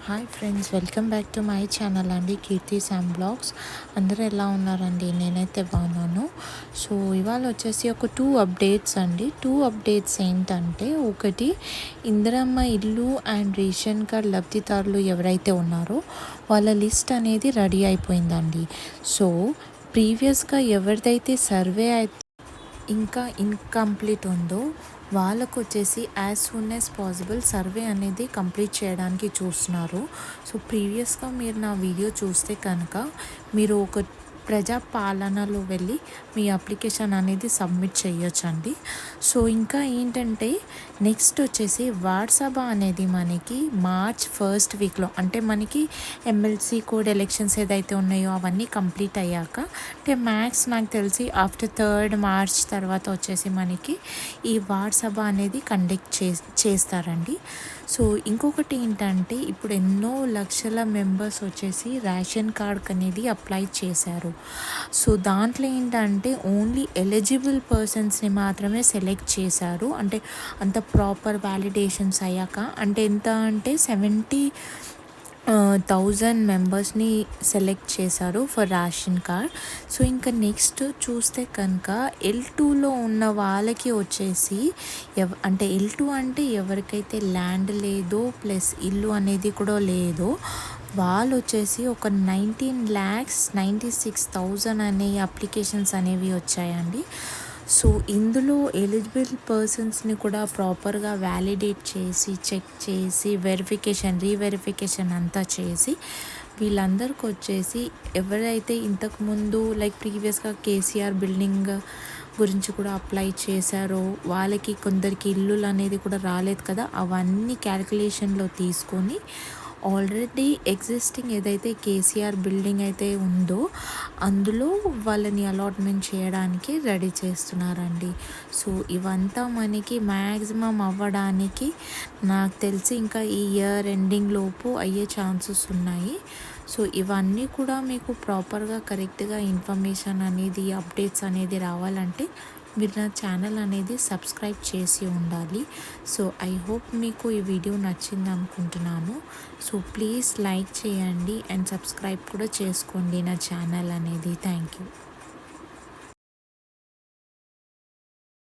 Hi friends, welcome back to my channel అండి, కీర్తి Sam blogs. అందరూ ఎలా ఉన్నారండి? నేనైతే బాగున్నాను. సో ఇవాళ వచ్చేసి ఒక టూ అప్డేట్స్ ఏంటంటే, ఒకటి ఇందిరమ్మ ఇల్లు అండ్ రేషన్ కార్డ్ లబ్ధిదారులు ఎవరైతే ఉన్నారో వాళ్ళ లిస్ట్ అనేది రెడీ అయిపోయిందండి. సో ప్రీవియస్గా ఎవరిదైతే సర్వే ఇంకా ఇన్కంప్లీట్ ఉందో వాళ్ళకు వచ్చేసి as soon as possible survey అనేది కంప్లీట్ చేయడానికి చూస్తున్నారు. సో ప్రీవియస్గా మీరు నా వీడియో చూస్తే కనుక మీరు ఒక ప్రజాపాలనలో వెళ్ళి మీ అప్లికేషన్ అనేది సబ్మిట్ చేయొచ్చండి. సో ఇంకా ఏంటంటే నెక్స్ట్ వచ్చేసి వాట్సాప్ అనేది మనకి మార్చ్ 1st వీక్లో, అంటే మనకి ఎమ్మెల్సీ కోడ్ ఎలక్షన్స్ ఏదైతే ఉన్నాయో అవన్నీ కంప్లీట్ అయ్యాక, అంటే మ్యాక్స్ నాకు తెలిసి ఆఫ్టర్ 3rd మార్చ్ తర్వాత వచ్చేసి మనకి ఈ వాట్సాప్ అనేది కండక్ట్ చేస్తారండి. సో ఇంకొకటి ఏంటంటే, ఇప్పుడు ఎన్నో లక్షల మెంబర్స్ వచ్చేసి రేషన్ కార్డ్ అనేది అప్లై చేశారు. సో దాంట్లో ఏంటంటే ఓన్లీ ఎలిజిబుల్ పర్సన్స్ని మాత్రమే సెలెక్ట్ చేశారు. అంటే అంత ప్రాపర్ వ్యాలిడేషన్స్ అయ్యాక, అంటే ఎంత అంటే 70,000 మెంబర్స్ని సెలెక్ట్ చేశారు ఫర్ రేషన్ కార్డ్. సో ఇంకా నెక్స్ట్ చూస్తే కనుక L2లో ఉన్న వాళ్ళకి వచ్చేసి అంటే L2 అంటే ఎవరికైతే ల్యాండ్ లేదో ప్లస్ ఇల్లు అనేది కూడా లేదో వాళ్ళు వచ్చేసి ఒక 19,96,000 అనే అప్లికేషన్స్ అనేవి వచ్చాయండి. సో ఇందులో ఎలిజిబుల్ పర్సన్స్ని కూడా ప్రాపర్గా వ్యాలిడేట్ చేసి చెక్ చేసి రీవెరిఫికేషన్ అంతా చేసి వీళ్ళందరికీ వచ్చేసి ఎవరైతే ఇంతకుముందు లైక్ ప్రీవియస్గా కేసీఆర్ బిల్డింగ్ గురించి కూడా అప్లై చేశారో వాళ్ళకి కొందరికి ఇల్లులు అనేది కూడా రాలేదు కదా, అవన్నీ క్యాలిక్యులేషన్లో తీసుకొని ఆల్రెడీ ఎగ్జిస్టింగ్ ఏదైతే కేసీఆర్ బిల్డింగ్ అయితే ఉందో అందులో వాళ్ళని అలాట్మెంట్ చేయడానికి రెడీ చేస్తున్నారండి. సో ఇవంతా మనకి మ్యాక్సిమం అవ్వడానికి నాకు తెలిసి ఇంకా ఈ ఇయర్ ఎండింగ్ లోపు అయ్యే ఛాన్సెస్ ఉన్నాయి. సో ఇవన్నీ కూడా మీకు ప్రాపర్గా కరెక్ట్గా ఇన్ఫర్మేషన్ అనేది అప్డేట్స్ అనేది రావాలంటే మీరు నా ఛానల్ అనేది సబ్స్క్రైబ్ చేసి ఉండాలి. సో ఐ హోప్ మీకు ఈ వీడియో నచ్చింది అనుకుంటున్నాను. సో ప్లీజ్ లైక్ చేయండి అండ్ సబ్స్క్రైబ్ కూడా చేసుకోండి నా ఛానల్ అనేది. Thank you.